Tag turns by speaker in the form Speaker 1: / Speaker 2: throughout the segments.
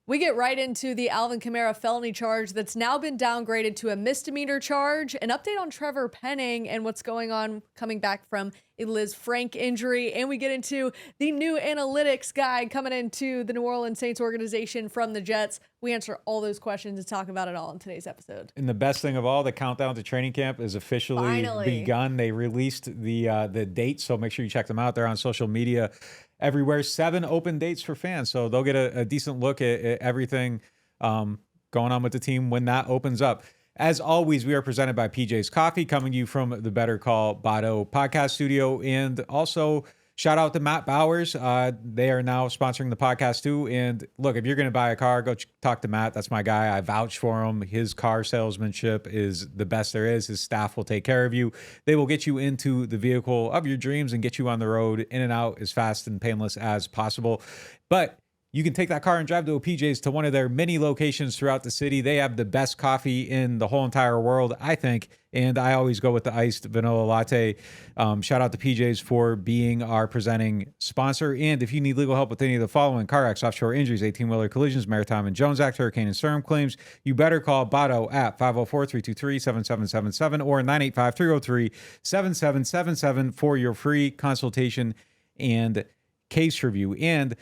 Speaker 1: We get right into the Alvin Kamara felony charge that's now been downgraded to a misdemeanor charge, an update on Trevor Penning and what's going on coming back from a Liz Frank injury, and we get into the new analytics guide coming into the New Orleans Saints organization from the Jets. We answer all those questions and talk about it all in today's episode.
Speaker 2: And the best thing of all, the countdown to training camp is officially begun. They released the dates, so make sure you check them out. They're on social media everywhere. 7 open dates for fans, so they'll get a decent look at everything going on with the team when that opens up. As always, we are presented by PJ's Coffee, coming to you from the Better Call Bado podcast studio. And also, shout out to Matt Bowers. They are now sponsoring the podcast too. And look, if you're going to buy a car, go talk to Matt. That's my guy. I vouch for him. His car salesmanship is the best there is. His staff will take care of you. They will get you into the vehicle of your dreams and get you on the road in and out as fast and painless as possible. But you can take that car and drive to a PJ's, to one of their many locations throughout the city. They have the best coffee in the whole entire world, I think. And I always go with the iced vanilla latte. Shout out to PJ's for being our presenting sponsor. And if you need legal help with any of the following: car accidents, offshore injuries, 18-wheeler collisions, maritime and Jones Act, hurricane and storm claims, you better call Bado at 504-323-7777 or 985-303-7777 for your free consultation and case review. And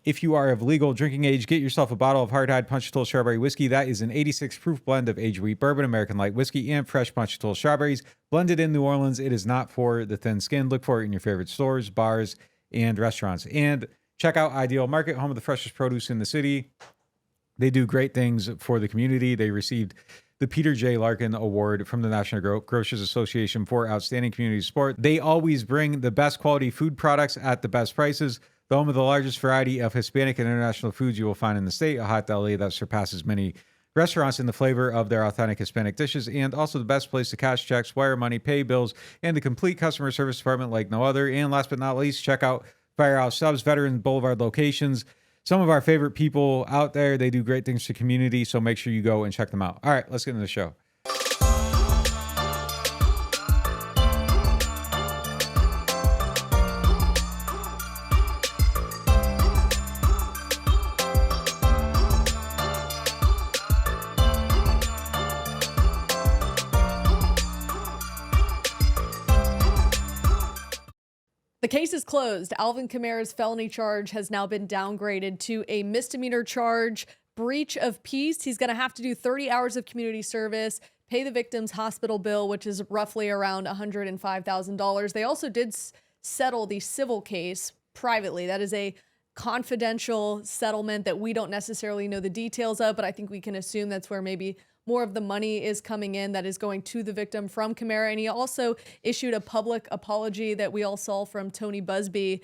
Speaker 2: if you are of legal drinking age, get yourself a bottle of Hardhide Ponchatoula Strawberry Whiskey. That is an 86 proof blend of aged wheat bourbon, American light whiskey, and fresh Ponchatoula strawberries blended in New Orleans. It is not for the thin skin. Look for it in your favorite stores, bars, and restaurants. And check out Ideal Market, home of the freshest produce in the city. They do great things for the community. They received the Peter J. Larkin Award from the National Grocers Association for Outstanding Community Support. They always bring the best quality food products at the best prices. The home of the largest variety of Hispanic and international foods you will find in the state, a hot deli that surpasses many restaurants in the flavor of their authentic Hispanic dishes, and also the best place to cash checks, wire money, pay bills, and the complete customer service department like no other. And last but not least, check out Firehouse Subs, Veteran Boulevard locations. Some of our favorite people out there. They do great things for community, so make sure you go and check them out. All right, let's get into the show.
Speaker 1: The case is closed. Alvin Kamara's felony charge has now been downgraded to a misdemeanor charge, breach of peace. He's going to have to do 30 hours of community service, pay the victim's hospital bill, which is roughly around $105,000. They also did settle the civil case privately. That is a confidential settlement that we don't necessarily know the details of, but I think we can assume that's where maybe more of the money is coming in that is going to the victim from Kamara. And he also issued a public apology that we all saw from Tony Busby.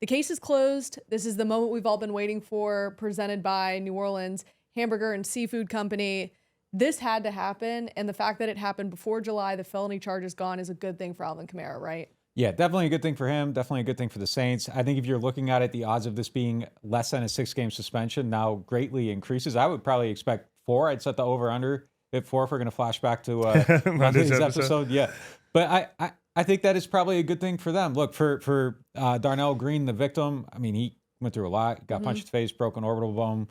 Speaker 1: The case is closed. This is the moment we've all been waiting for, presented by New Orleans Hamburger and Seafood Company. This had to happen. And the fact that it happened before July, the felony charge is gone, is a good thing for Alvin Kamara, right?
Speaker 2: Yeah, definitely a good thing for him. Definitely a good thing for the Saints. I think if you're looking at it, the odds of this being less than a 6-game suspension now greatly increases. I would probably expect 4. I'd set the over-under at 4 if we're going to flash back to Monday's episode. Yeah, but I think that is probably a good thing for them. Look, for Darnell Green, the victim, I mean, he went through a lot. Got punched in the face, broken orbital bone.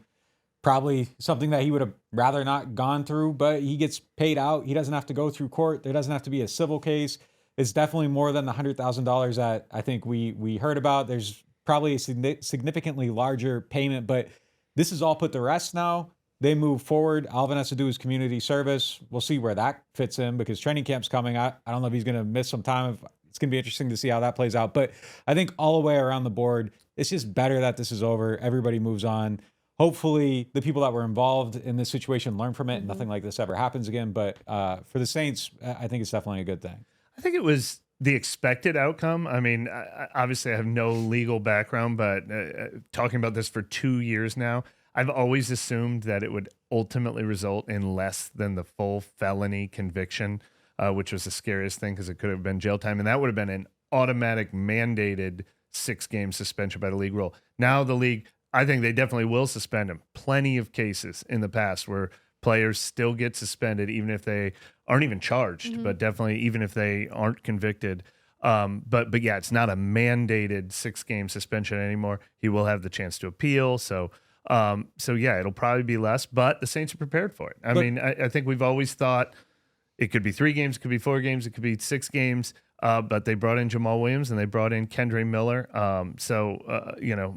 Speaker 2: Probably something that he would have rather not gone through, but he gets paid out. He doesn't have to go through court. There doesn't have to be a civil case. It's definitely more than the $100,000 that I think we heard about. There's probably a significantly larger payment, but this is all put to rest now. They move forward. Alvin has to do his community service. We'll see where that fits in because training camp's coming. I don't know if he's going to miss some time. It's going to be interesting to see how that plays out. But I think all the way around the board, it's just better that this is over. Everybody moves on. Hopefully the people that were involved in this situation learn from it and nothing like this ever happens again. But for the Saints, I think it's definitely a good thing.
Speaker 3: I think it was the expected outcome. I mean, obviously I have no legal background, but talking about this for 2 years now, I've always assumed that it would ultimately result in less than the full felony conviction, which was the scariest thing because it could have been jail time. And that would have been an automatic mandated 6-game suspension by the league rule. Now the league, I think they definitely will suspend him. Plenty of cases in the past where players still get suspended even if they aren't even charged, but definitely even if they aren't convicted. But yeah, it's not a mandated 6-game suspension anymore. He will have the chance to appeal. So So yeah, it'll probably be less, but the Saints are prepared for it. I think we've always thought it could be 3 games, it could be 4 games, it could be 6 games. But they brought in Jamal Williams and they brought in Kendre Miller.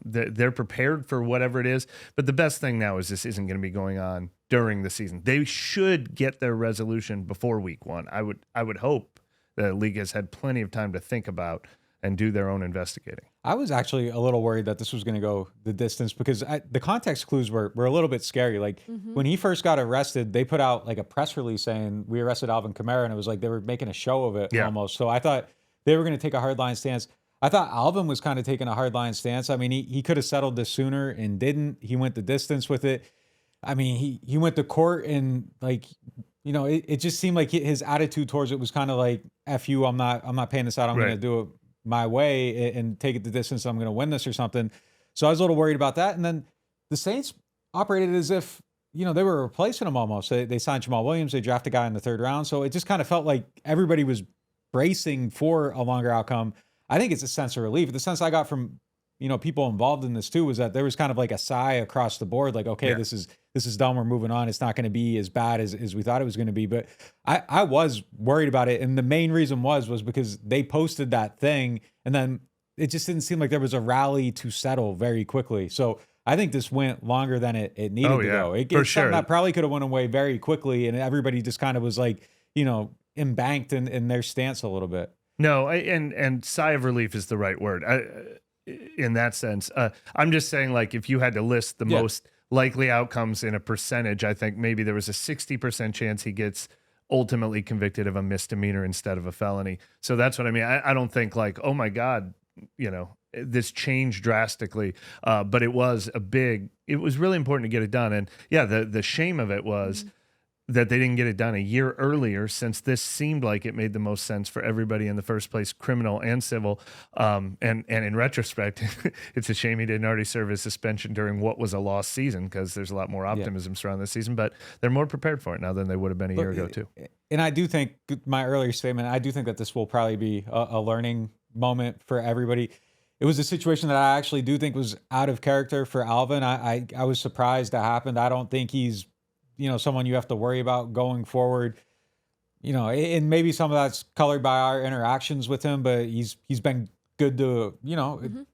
Speaker 3: They're prepared for whatever it is. But the best thing now is this isn't going to be going on during the season. They should get their resolution before week 1. I would hope the league has had plenty of time to think about and do their own investigating.
Speaker 2: I was actually a little worried that this was going to go the distance because the context clues were a little bit scary. Like when he first got arrested, they put out like a press release saying we arrested Alvin Kamara, and it was like they were making a show of it almost. So I thought they were going to take a hardline stance. I thought Alvin was kind of taking a hardline stance. I mean, he could have settled this sooner and didn't. He went the distance with it. I mean, he went to court and like, it just seemed like his attitude towards it was kind of like, F you, I'm not paying this out. I'm going to do it my way and take it the distance. I'm going to win this or something. So I was a little worried about that. And then the Saints operated as if, they were replacing him almost. They signed Jamal Williams. They drafted a guy in the 3rd round. So it just kind of felt like everybody was bracing for a longer outcome. I think it's a sense of relief. The sense I got from, people involved in this too was that there was kind of like a sigh across the board. Like, okay, this is done. We're moving on. It's not going to be as bad as we thought it was going to be. But I was worried about it. And the main reason was because they posted that thing and then it just didn't seem like there was a rally to settle very quickly. So I think this went longer than it needed to go. It's something that probably could have went away very quickly. And everybody just kind of was like, embanked in their stance a little bit.
Speaker 3: No, and sigh of relief is the right word. In that sense, I'm just saying, like, if you had to list the most likely outcomes in a percentage, I think maybe there was a 60% chance he gets ultimately convicted of a misdemeanor instead of a felony. So that's what I mean. I don't think like, oh my God, this changed drastically. But it was really important to get it done. And yeah, the shame of it was that they didn't get it done a year earlier, since this seemed like it made the most sense for everybody in the first place, criminal and civil. And in retrospect, it's a shame he didn't already serve his suspension during what was a lost season, because there's a lot more optimism surrounding this season, but they're more prepared for it now than they would have been a year ago too.
Speaker 2: And I do think, my earlier statement, I do think that this will probably be a learning moment for everybody. It was a situation that I actually do think was out of character for Alvin. I was surprised that happened. I don't think he's someone you have to worry about going forward, and maybe some of that's colored by our interactions with him, but he's been good to,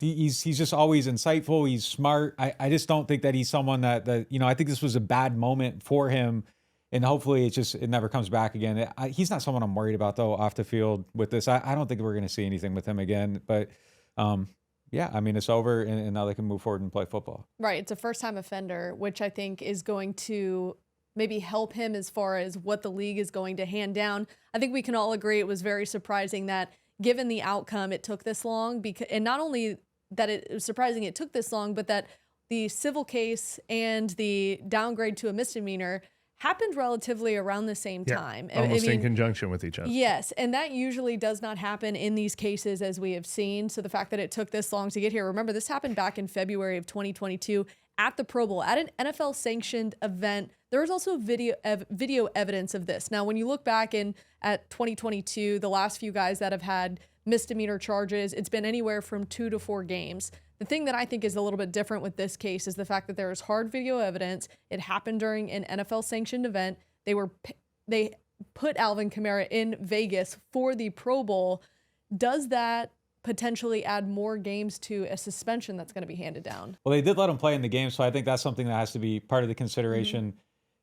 Speaker 2: he's just always insightful. He's smart. I just don't think that he's someone that I think this was a bad moment for him, and hopefully it never comes back again. He's not someone I'm worried about though off the field with this. I don't think we're going to see anything with him again, but, yeah, I mean, it's over, and now they can move forward and play football.
Speaker 1: Right. It's a first-time offender, which I think is going to maybe help him as far as what the league is going to hand down. I think we can all agree it was very surprising that, given the outcome, it took this long. And not only that it was surprising it took this long, but that the civil case and the downgrade to a misdemeanor happened relatively around the same time.
Speaker 3: Almost in conjunction with each other.
Speaker 1: Yes, and that usually does not happen in these cases, as we have seen. So the fact that it took this long to get here, remember, this happened back in February of 2022 at the Pro Bowl, at an NFL-sanctioned event. There was also video evidence of this. Now, when you look back at 2022, the last few guys that have had misdemeanor charges, it's been anywhere from 2 to 4 games. The thing that I think is a little bit different with this case is the fact that there is hard video evidence. It happened during an NFL-sanctioned event. They put Alvin Kamara in Vegas for the Pro Bowl. Does that potentially add more games to a suspension that's going to be handed down?
Speaker 2: Well, they did let him play in the game, so I think that's something that has to be part of the consideration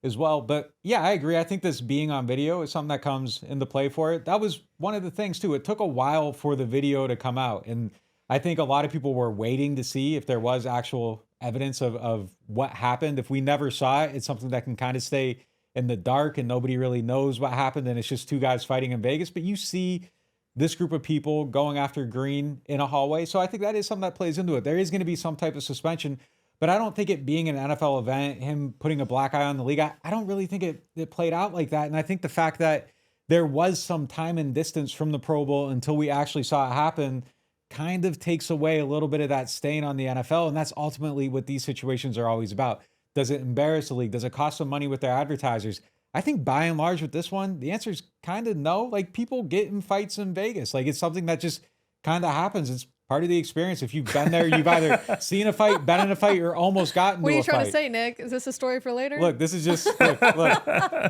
Speaker 2: as well. But yeah, I agree. I think this being on video is something that comes into play for it. That was one of the things too. It took a while for the video to come out, and I think a lot of people were waiting to see if there was actual evidence of what happened. If we never saw it, it's something that can kind of stay in the dark and nobody really knows what happened, and it's just 2 guys fighting in Vegas. But you see this group of people going after Green in a hallway. So I think that is something that plays into it. There is going to be some type of suspension, but I don't think it being an NFL event, him putting a black eye on the league, I don't really think it played out like that. And I think the fact that there was some time and distance from the Pro Bowl until we actually saw it happen kind of takes away a little bit of that stain on the NFL. And that's ultimately what these situations are always about. Does it embarrass the league? Does it cost them money with their advertisers? I think by and large with this one, the answer is kind of no. Like, people get in fights in Vegas. Like, it's something that just kind of happens. It's part of the experience. If you've been there, you've either seen a fight, been in a fight, or almost gotten
Speaker 1: What
Speaker 2: to
Speaker 1: are you
Speaker 2: a
Speaker 1: trying
Speaker 2: fight.
Speaker 1: to say, Nick? Is this a story for later?
Speaker 2: Look, this is just look.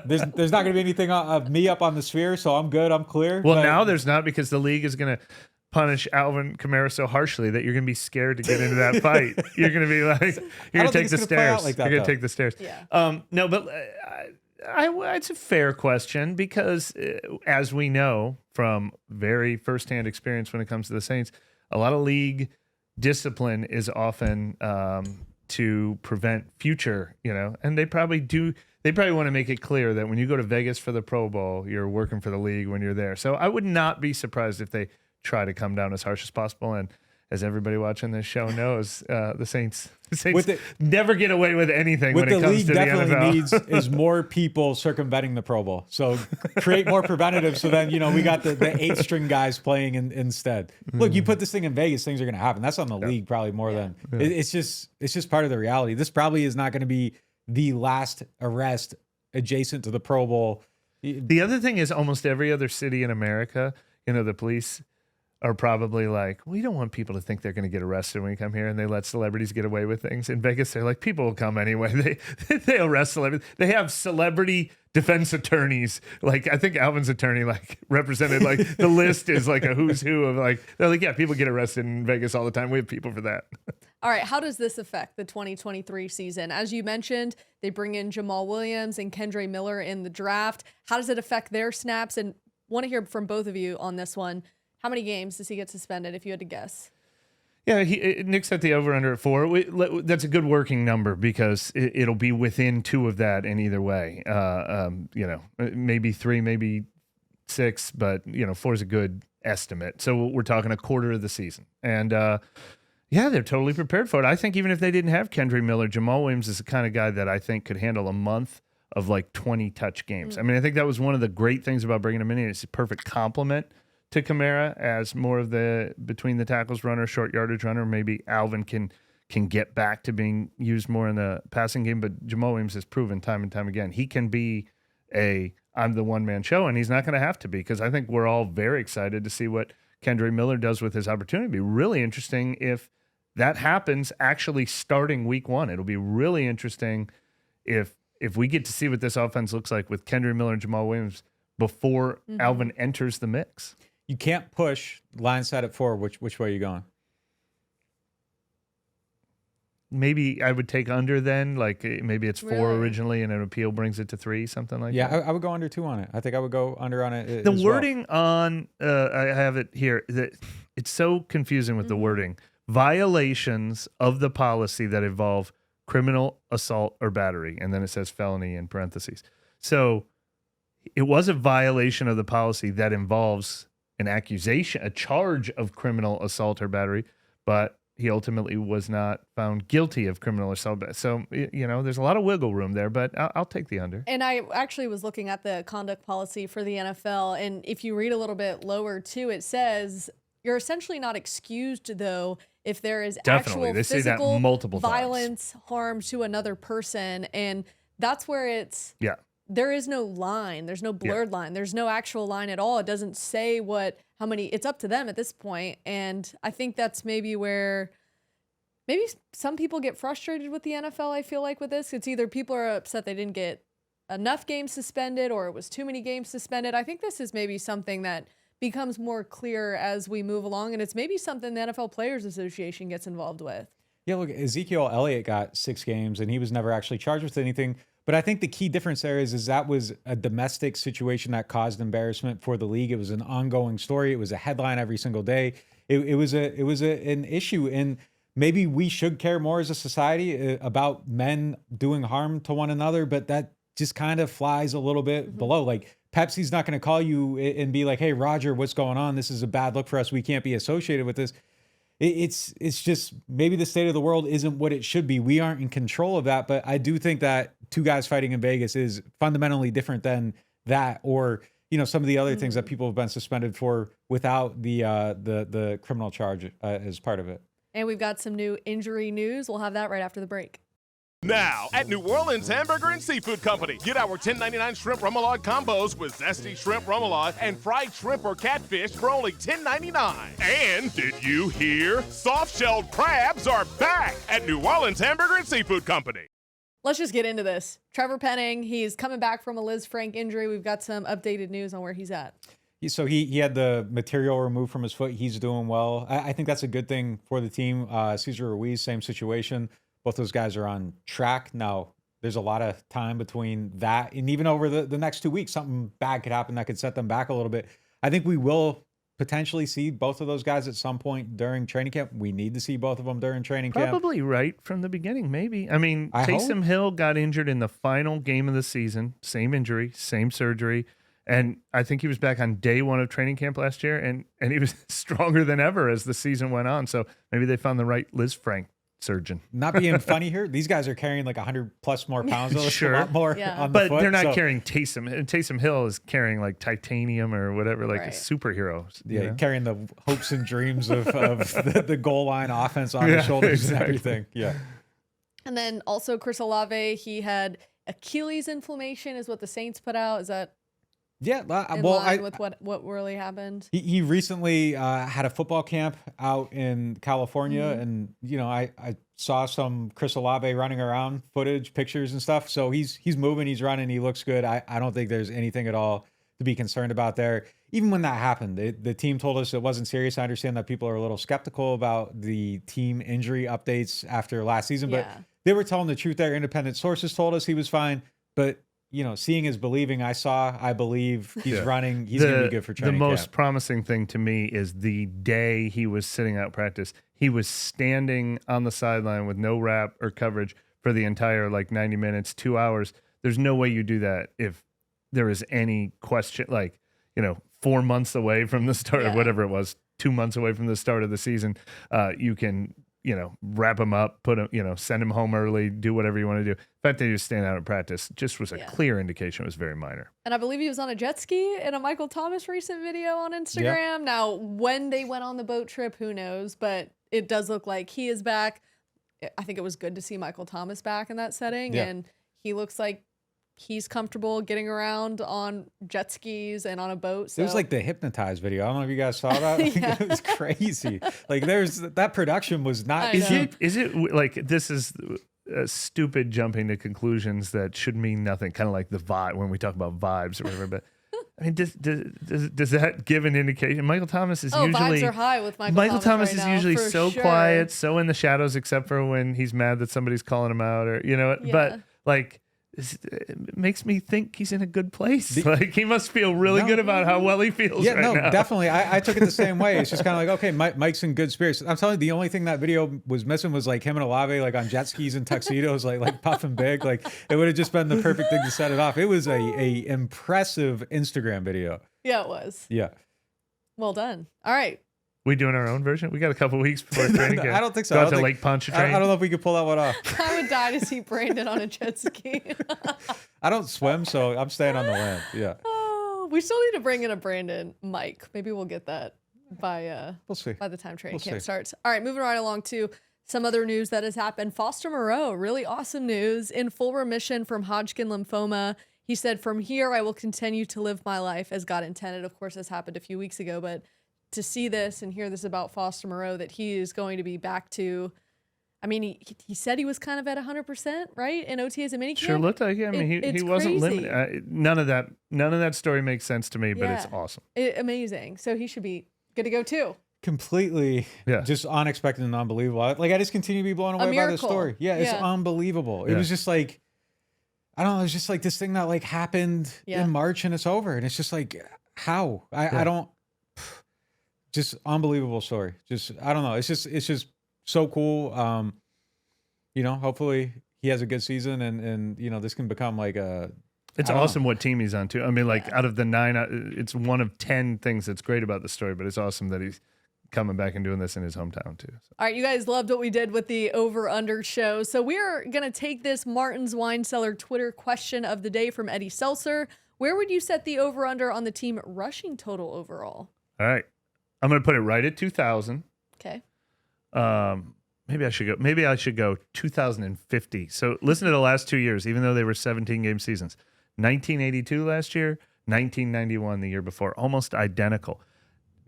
Speaker 2: There's not going to be anything of me up on the sphere, so I'm good. I'm clear.
Speaker 3: Well, now there's not, because the league is going to punish Alvin Kamara so harshly that you're going to be scared to get into that fight. You're going to be like, you're going to take the stairs. You're going to take the stairs.
Speaker 1: Yeah.
Speaker 3: No, but it's a fair question, because as we know from very firsthand experience when it comes to the Saints, a lot of league discipline is often to prevent future, and they probably want to make it clear that when you go to Vegas for the Pro Bowl, you're working for the league when you're there. So I would not be surprised if they try to come down as harsh as possible. And as everybody watching this show knows, the Saints never get away with anything when it comes to the NFL.
Speaker 2: What the league definitely needs is more people circumventing the Pro Bowl. So create more preventative. So then, we got the 8-string guys playing instead. Look, you put this thing in Vegas, things are going to happen. That's on the league probably more than it's just part of the reality. This probably is not going to be the last arrest adjacent to the Pro Bowl.
Speaker 3: The other thing is, almost every other city in America, the police are probably like, we don't want people to think they're going to get arrested when we come here, and they let celebrities get away with things. In Vegas, they're like, people will come anyway. They arrest celebrities. They have celebrity defense attorneys. Like, I think Alvin's attorney represented the list is like a who's who of they're like, yeah, people get arrested in Vegas all the time. We have people for that.
Speaker 1: All right, how does this affect the 2023 season? As you mentioned, they bring in Jamal Williams and Kendre Miller in the draft. How does it affect their snaps? And want to hear from both of you on this one. How many games does he get suspended, if you had to guess?
Speaker 3: Yeah, Nick set the over-under at 4. That's a good working number, because it'll be within 2 of that in either way. Maybe 3, maybe 6, but 4 is a good estimate. So we're talking a quarter of the season. And they're totally prepared for it. I think even if they didn't have Kendre Miller, Jamal Williams is the kind of guy that I think could handle a month of 20 touch games. I mean, I think that was one of the great things about bringing him in. It's a perfect complement to Kamara as more of the between the tackles runner, short yardage runner. Maybe Alvin can get back to being used more in the passing game, but Jamal Williams has proven time and time again he can be I'm the one-man show, and he's not going to have to be, because I think we're all very excited to see what Kendre Miller does with his opportunity. It'll be really interesting if that happens actually starting week 1. It'll be really interesting if we get to see what this offense looks like with Kendre Miller and Jamal Williams before Alvin enters the mix.
Speaker 2: You can't push line set at 4. Which way are you going?
Speaker 3: Maybe I would take under then. Maybe it's 4 originally, and an appeal brings it to 3, something like that.
Speaker 2: Yeah, I would go under 2 on it. I think I would go under on it.
Speaker 3: The wording on, I have it here. It's so confusing with the wording. Violations of the policy that involve criminal assault or battery, and then it says felony in parentheses. So it was a violation of the policy that involves an accusation, a charge of criminal assault or battery, but he ultimately was not found guilty of criminal assault. So, there's a lot of wiggle room there, but I'll take the under.
Speaker 1: And I actually was looking at the conduct policy for the NFL, and if you read a little bit lower too, it says you're essentially not excused, though, if there is actual physical violence, harm to another person. And that's where it's...
Speaker 3: Yeah.
Speaker 1: There is no line. There's no blurred line. There's no actual line at all. It doesn't say how many. It's up to them at this point. And I think that's maybe where maybe some people get frustrated with the NFL, I feel like, with this. It's either people are upset they didn't get enough games suspended or it was too many games suspended. I think this is maybe something that becomes more clear as we move along. And it's maybe something the NFL Players Association gets involved with.
Speaker 2: Yeah, look, Ezekiel Elliott got 6 games and he was never actually charged with anything. But I think the key difference there is that was a domestic situation that caused embarrassment for the league. It was an ongoing story. It was a headline every single day. It was an issue, and maybe we should care more as a society about men doing harm to one another. But that just kind of flies a little bit below. Like, Pepsi's not going to call you and be like, "Hey, Roger, what's going on? This is a bad look for us. We can't be associated with this." It's just maybe the state of the world isn't what it should be. We aren't in control of that, but I do think that 2 guys fighting in Vegas is fundamentally different than that, or some of the other things that people have been suspended for without the criminal charge as part of it.
Speaker 1: And we've got some new injury news. We'll have that right after the break.
Speaker 4: Now, at New Orleans Hamburger and Seafood Company, get our $10.99 shrimp remoulade combos with zesty shrimp remoulade and fried shrimp or catfish for only $10.99. And did you hear? Soft-shelled crabs are back at New Orleans Hamburger and Seafood Company.
Speaker 1: Let's just get into this. Trevor Penning, he's coming back from a Liz Frank injury. We've got some updated news on where he's at.
Speaker 2: So he had the material removed from his foot. He's doing well. I think that's a good thing for the team. Cesar Ruiz, same situation. Both those guys are on track. Now, there's a lot of time between that. And even over the next 2 weeks, something bad could happen that could set them back a little bit. I think we will potentially see both of those guys at some point during training camp. We need to see both of them during training camp.
Speaker 3: Probably right from the beginning, maybe. I mean, Taysom Hill got injured in the final game of the season. Same injury, same surgery. And I think he was back on day one of training camp last year, and he was stronger than ever as the season went on. So maybe they found the right Liz Frank surgeon.
Speaker 2: Not being funny here, these guys are carrying like 100 plus more pounds.
Speaker 3: Sure.
Speaker 2: A lot more on the
Speaker 3: but
Speaker 2: foot,
Speaker 3: they're not carrying Taysom. And Taysom Hill is carrying like titanium or whatever, like a superhero.
Speaker 2: Yeah, carrying the hopes and dreams of the goal line offense on his shoulders and everything. Yeah.
Speaker 1: And then also Chris Olave, he had Achilles inflammation is what the Saints put out. Is that in line with what really happened?
Speaker 2: He recently had a football camp out in California, and I saw some Chris Olave running around footage, pictures and stuff. So he's moving, he's running, he looks good. I don't think there's anything at all to be concerned about there. Even when that happened, the team told us it wasn't serious. I understand that people are a little skeptical about the team injury updates after last season, but they were telling the truth there. Independent sources told us he was fine, but seeing is believing. I believe he's running. He's going to be good for training
Speaker 3: camp. The most
Speaker 2: camp.
Speaker 3: promising thing to me is the day he was sitting out practice, he was standing on the sideline with no wrap or coverage for the entire 90 minutes, 2 hours. There's no way you do that if there is any question, 4 months away from the start or whatever it was, 2 months away from the start of the season. You can wrap him up, put him, send him home early, do whatever you want to do. The fact that he was standing out at practice just was a clear indication it was very minor.
Speaker 1: And I believe he was on a jet ski in a Michael Thomas recent video on Instagram. Yeah. Now, when they went on the boat trip, who knows? But it does look like he is back. I think it was good to see Michael Thomas back in that setting. Yeah. And he looks like he's comfortable getting around on jet skis and on a boat. So.
Speaker 2: It was like the hypnotized video. I don't know if you guys saw that. It was crazy. There's that production was not.
Speaker 3: Is it like this is stupid jumping to conclusions that should mean nothing? Kind of like the vibe when we talk about vibes or whatever. But I mean, does that give an indication? Michael Thomas is usually
Speaker 1: vibes are high with Michael
Speaker 3: Thomas
Speaker 1: right
Speaker 3: is
Speaker 1: now,
Speaker 3: usually so
Speaker 1: sure.
Speaker 3: quiet, so in the shadows, except for when he's mad that somebody's calling him out or But it makes me think he's in a good place. He must feel really good about how well he feels right now.
Speaker 2: Definitely. I took it the same way. It's just kind of okay, Mike's in good spirits. I'm telling you, the only thing that video was missing was him and Olave on jet skis and tuxedos, like puffing big. It would have just been the perfect thing to set it off. It was a impressive Instagram video.
Speaker 1: Yeah, it was.
Speaker 2: Yeah.
Speaker 1: Well done. All right.
Speaker 3: We doing our own version? We got a couple weeks before training camp.
Speaker 2: I don't think so.
Speaker 3: Go out to Lake Pontchartrain.
Speaker 2: I don't know if we could pull that one off.
Speaker 1: I would die to see Brandon on a jet ski.
Speaker 2: I don't swim, so I'm staying on the land. Yeah.
Speaker 1: Oh, we still need to bring in a Brandon mic. Maybe we'll get that by
Speaker 2: we'll see.
Speaker 1: By the time training camp starts. All right, moving right along to some other news that has happened. F.Moreau, really awesome news, in full remission from Hodgkin lymphoma. He said, "From here, I will continue to live my life as God intended." Of course, this happened a few weeks ago, but to see this and hear this about F.Moreau, that he is going to be back to, I mean, he said he was kind of at 100%, right? In OTAs and minicamp.
Speaker 3: Sure looked like it. I mean, he wasn't limited. None of that story makes sense to me, but it's awesome.
Speaker 1: Amazing. So he should be good to go too.
Speaker 2: Completely, just unexpected and unbelievable. I just continue to be blown away by this story. Yeah, it's unbelievable. It was just I don't know, it's just this thing that happened in March and it's over. And it's just how? I don't. Just unbelievable story. Just, I don't know. It's just so cool. Hopefully he has a good season and this can become
Speaker 3: it's awesome what team he's on too. I mean, out of the 9, it's one of 10 things that's great about the story, but it's awesome that he's coming back and doing this in his hometown too. So.
Speaker 1: All right. You guys loved what we did with the over-under show. So we're going to take this Martin's Wine Cellar Twitter question of the day from Eddie Seltzer. Where would you set the over-under on the team rushing total overall?
Speaker 3: All right. I'm going to put it right at 2,000.
Speaker 1: Okay.
Speaker 3: Maybe I should go 2050. So listen to the last 2 years, even though they were 17-game seasons. 1982 last year, 1991 the year before, almost identical.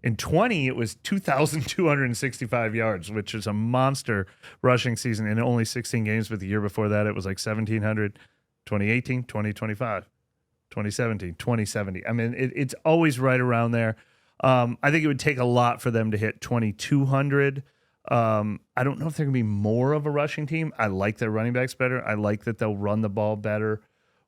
Speaker 3: In 20, it was 2,265 yards, which is a monster rushing season in only 16 games. But the year before that, it was like 1,700, 2018, 2025, 2017, 2070. I mean, it's always right around there. I think it would take a lot for them to hit 2,200. I don't know if they're going to be more of a rushing team. I like their running backs better. I like that they'll run the ball better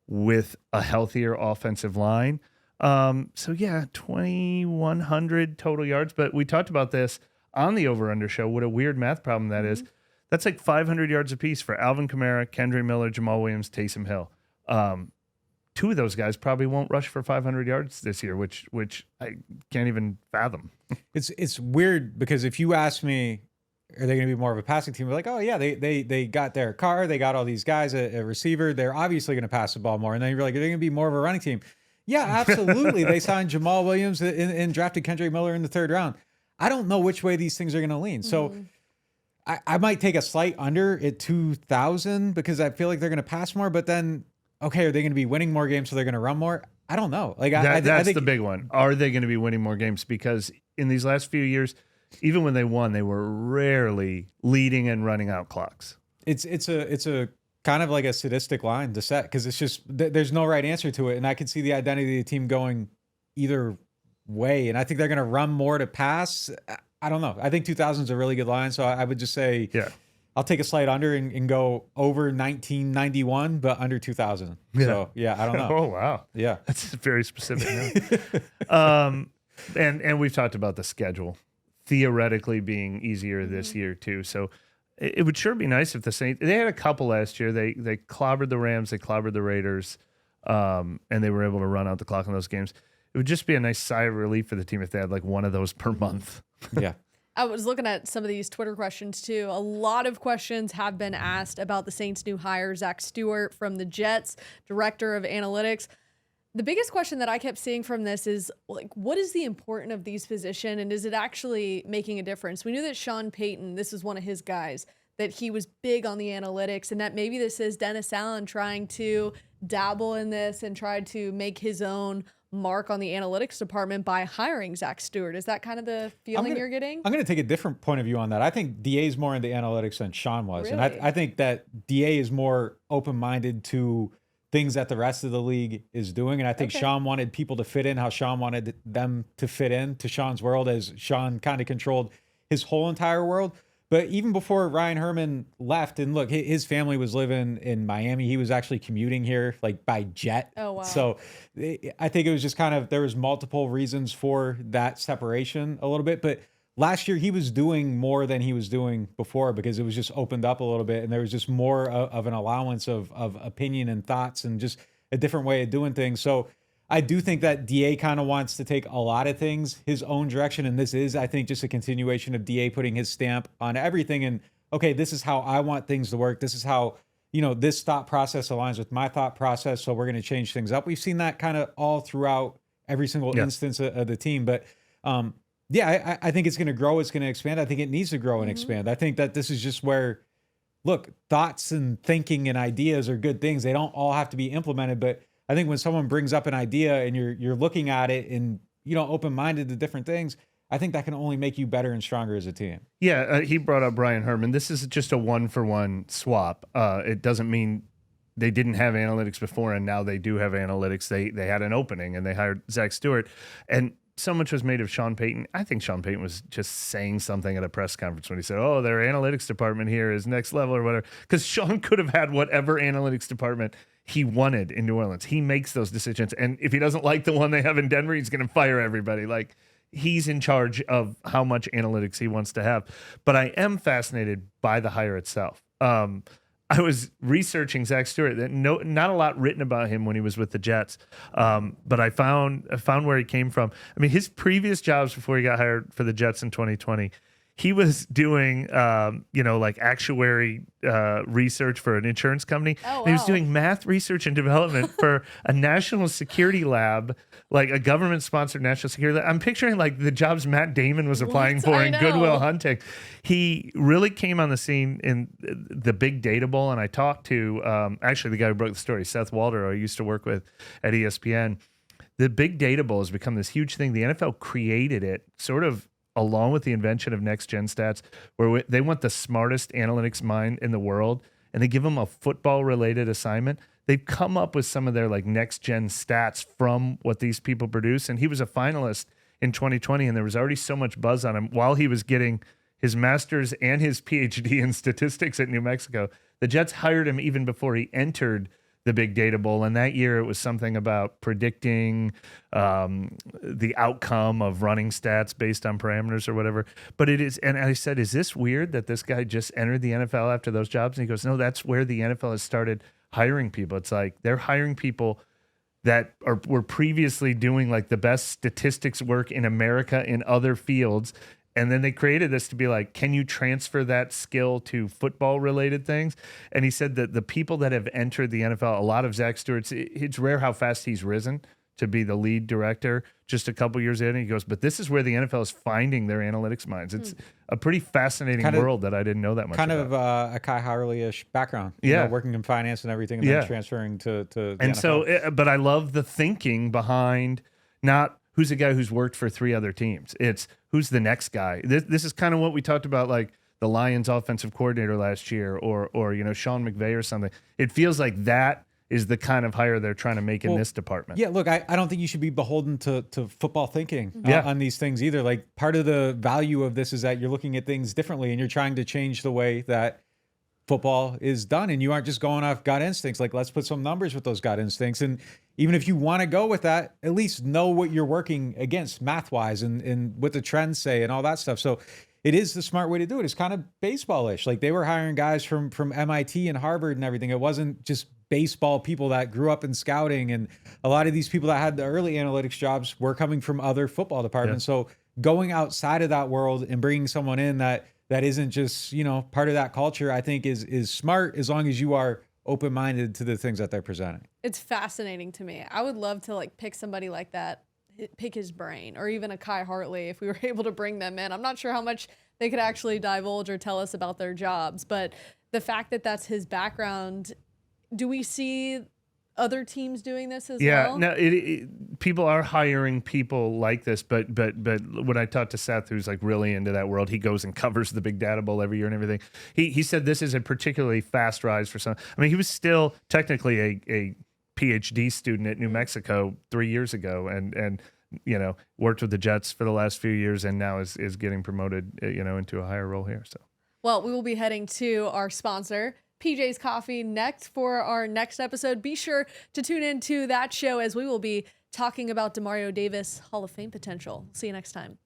Speaker 3: with a healthier offensive line. So yeah, 2,100 total yards. But we talked about this on the Over-Under show. What a weird math problem that is. That's like 500 yards apiece for Alvin Kamara, Kendra Miller, Jamal Williams, Taysom Hill. Two of those guys probably won't rush for 500 yards this year, which I can't even fathom.
Speaker 2: It's weird because if you ask me, are they going to be more of a passing team? We're like, oh yeah, they got their car, they got all these guys, a receiver. They're obviously going to pass the ball more. And then you're like, are they going to be more of a running team? Yeah, absolutely. They signed Jamal Williams and drafted Kendrick Miller in the 3rd round. I don't know which way these things are going to lean. So I might take a slight under at 2,000 because I feel like they're going to pass more. But then, okay, are they going to be winning more games so they're going to run more? I don't know. Like
Speaker 3: that's
Speaker 2: I think
Speaker 3: the big one. Are they going to be winning more games? Because in these last few years, even when they won, they were rarely leading and running out clocks.
Speaker 2: It's a kind of like a sadistic line to set because it's just there's no right answer to it, and I can see the identity of the team going either way, and I think they're going to run more to pass. I don't know. I think 2,000 is a really good line, so I would just say I'll take a slight under and go over 1991, but under 2,000. Yeah. So yeah, I don't know.
Speaker 3: Oh wow,
Speaker 2: yeah,
Speaker 3: that's very specific. And we've talked about the schedule theoretically being easier this year too. So it would sure be nice if the Saints, they had a couple last year. They clobbered the Rams, they clobbered the Raiders, and they were able to run out the clock in those games. It would just be a nice sigh of relief for the team if they had like one of those per month.
Speaker 2: Yeah.
Speaker 1: I was looking at some of these Twitter questions too. A lot of questions have been asked about the Saints' new hire, Zach Stewart from the Jets, director of analytics. The biggest question that I kept seeing from this is, like, what is the importance of these positions, and is it actually making a difference? We knew that Sean Payton, this is one of his guys, that he was big on the analytics, and that maybe this is Dennis Allen trying to dabble in this and try to make his own mark on the analytics department by hiring Zach Stewart. Is that kind of the feeling you're getting?
Speaker 2: I'm going to take a different point of view on that. I think DA is more into analytics than Sean was.
Speaker 1: Really?
Speaker 2: And I think that DA is more open-minded to things that the rest of the league is doing. And I think Sean wanted people to fit in how Sean wanted them to fit in to Sean's world, as Sean kind of controlled his whole entire world. But even before Ryan Herman left, and look, his family was living in Miami. He was actually commuting here like by jet.
Speaker 1: Oh, wow.
Speaker 2: So I think it was just kind of, there was multiple reasons for that separation a little bit. But last year he was doing more than he was doing before because it was just opened up a little bit, and there was just more of an allowance of opinion and thoughts and just a different way of doing things. So I do think that DA kind of wants to take a lot of things his own direction. And this is, I think, just a continuation of DA putting his stamp on everything. And okay, this is how I want things to work. This is how, this thought process aligns with my thought process. So we're going to change things up. We've seen that kind of all throughout every single instance of the team. But I think it's going to grow. It's going to expand. I think it needs to grow and expand. I think that this is just where, look, thoughts and thinking and ideas are good things. They don't all have to be implemented, but I think when someone brings up an idea and you're looking at it and, open-minded to different things, I think that can only make you better and stronger as a team.
Speaker 3: Yeah, he brought up Brian Herman. This is just a one-for-one swap. It doesn't mean they didn't have analytics before and now they do have analytics. They had an opening and they hired Zach Stewart. And so much was made of Sean Payton. I think Sean Payton was just saying something at a press conference when he said, oh, their analytics department here is next level or whatever. Because Sean could have had whatever analytics department he wanted in New Orleans. He makes those decisions. And if he doesn't like the one they have in Denver, he's going to fire everybody. Like, he's in charge of how much analytics he wants to have. But I am fascinated by the hire itself. I was researching Zach Stewart. Not a lot written about him when he was with the Jets, but I found where he came from. I mean, his previous jobs before he got hired for the Jets in 2020, he was doing, like actuary research for an insurance company.
Speaker 1: Oh,
Speaker 3: and he was doing math research and development for a national security lab, like a government-sponsored national security lab. I'm picturing like the jobs Matt Damon was applying for in Good Will Hunting. He really came on the scene in the Big Data Bowl, and I talked to actually the guy who broke the story, Seth Walder, who I used to work with at ESPN. The Big Data Bowl has become this huge thing. The NFL created it sort of along with the invention of next-gen stats, where they want the smartest analytics mind in the world, and they give them a football-related assignment. They've come up with some of their like next-gen stats from what these people produce, and he was a finalist in 2020, and there was already so much buzz on him while he was getting his master's and his PhD in statistics at New Mexico. The Jets hired him even before he entered the Big Data Bowl, and that year it was something about predicting the outcome of running stats based on parameters or whatever. But it is, and I said, is this weird that this guy just entered the NFL after those jobs? And he goes, no, that's where the NFL has started hiring people. It's like they're hiring people that were previously doing like the best statistics work in America in other fields. And then they created this to be like, can you transfer that skill to football related things? And he said that the people that have entered the NFL, a lot of Zach Stewart's, it's rare how fast he's risen to be the lead director just a couple years in. And he goes, but this is where the NFL is finding their analytics minds. It's a pretty fascinating world that I didn't know that much about.
Speaker 2: Kind of a Kai Harley-ish background.
Speaker 3: Yeah.
Speaker 2: Working in finance and everything and then transferring to the
Speaker 3: and
Speaker 2: NFL.
Speaker 3: So, but I love the thinking behind not who's a guy who's worked for 3 other teams. It's who's the next guy. This is kind of what we talked about, like the Lions offensive coordinator last year, or Sean McVay or something. It feels like that is the kind of hire they're trying to make in this department.
Speaker 2: Yeah, look, I don't think you should be beholden to football thinking on these things either. Like part of the value of this is that you're looking at things differently and you're trying to change the way that football is done, and you aren't just going off gut instincts. Like, let's put some numbers with those gut instincts. And even if you want to go with that, at least know what you're working against math-wise and what the trends say and all that stuff. So it is the smart way to do it. It's kind of baseball-ish. Like they were hiring guys from MIT and Harvard and everything. It wasn't just baseball people that grew up in scouting. And a lot of these people that had the early analytics jobs were coming from other football departments. Yeah. So going outside of that world and bringing someone in that isn't just, part of that culture, I think is smart as long as you are open-minded to the things that they're presenting.
Speaker 1: It's fascinating to me. I would love to pick somebody like that, pick his brain, or even a Kai Hartley if we were able to bring them in. I'm not sure how much they could actually divulge or tell us about their jobs, but the fact that that's his background, do we see other teams doing this as well?
Speaker 3: Yeah, no, people are hiring people like this, but when I talked to Seth, who's like really into that world, he goes and covers the Big Data Bowl every year and everything. He said this is a particularly fast rise for some. I mean, he was still technically a PhD student at New Mexico 3 years ago, and worked with the Jets for the last few years, and now is getting promoted into a higher role here. So,
Speaker 1: well, we will be heading to our sponsor, PJ's Coffee, next for our next episode. Be sure to tune into that show as we will be talking about Demario Davis Hall of Fame potential. See you next time.